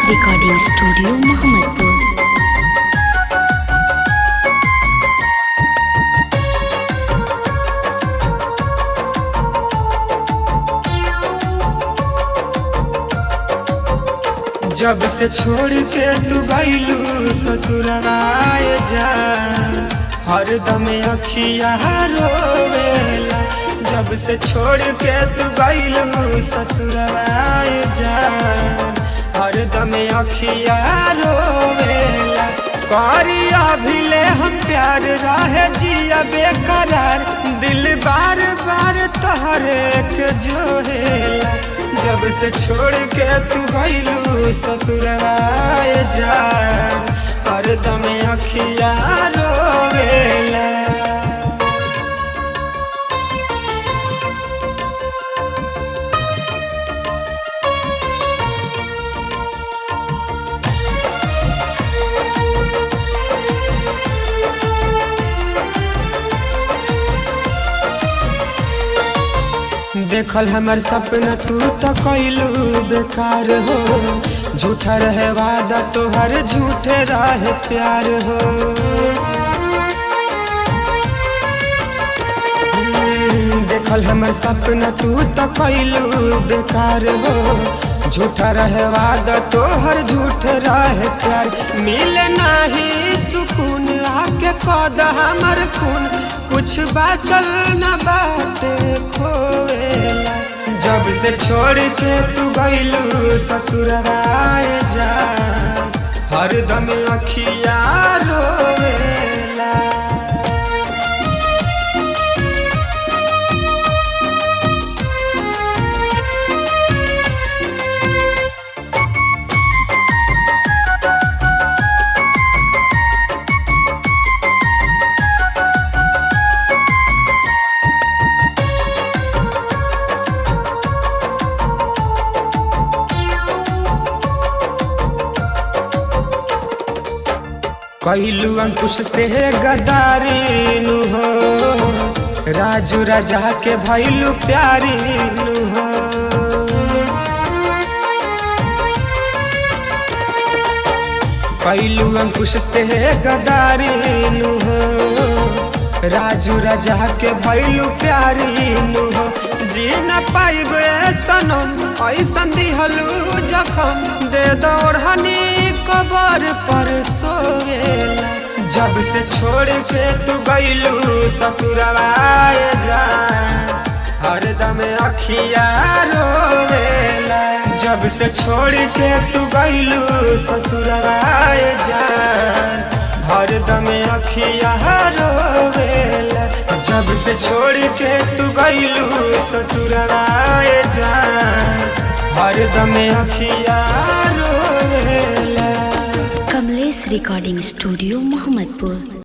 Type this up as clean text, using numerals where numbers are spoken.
Recording studio Mohammadpur. जब से छोड़ के तू गइलू ससुराए जा, हरदम अखिया रोवेला। जब से छोड़ के तू गइलू ससुराए जा, हरदम अखिया रोवेला। करिया भिले हम प्यार रहे जिया बेकरार, दिल बार बार तोहरे के जोहेला। जब से छोड़ के तू गइलू ससुराए जा, हरदम अखिया रोवेला। देखल हमर सपना तू तो कइलू बेकार हो, झूठा रहे वादा तोहर झूठे रहे प्यार हो। देखल हमर सपना तू तो कइलू बेकार हो, झूठा रहे वादा तोहर झूठे रहे प्यार। मिले नाही सुकून आके कद हमर खून, कुछ बाचल न बाटे खोवेला। जब से छोड़ के तू गइलू ससुराए जा, हरदम अखिया रोवेला। कइलू अंकुश से गदारी नु हो, राजू राजा के भइलू प्यारी नु हो। कइलू अंकुश से गदारी नु हो, राजू राजा के भइलू प्यारी नु हो। जी न पाइबे सनम ऐसन दिहलू जखम, दे दौड़नी कबर पर सोवेला। जब से छोड़ के तू गइलू ससुराए जा, हरदम अखिया रोवेला। जब से छोड़ के तू गइलू ससुराए जा, हरदम अखिया रोवेला। जब से छोड़ के तू गइलू ससुराए जा, हरदम अखिया रोवेला। Kamlesh recording studio Mohammadpur.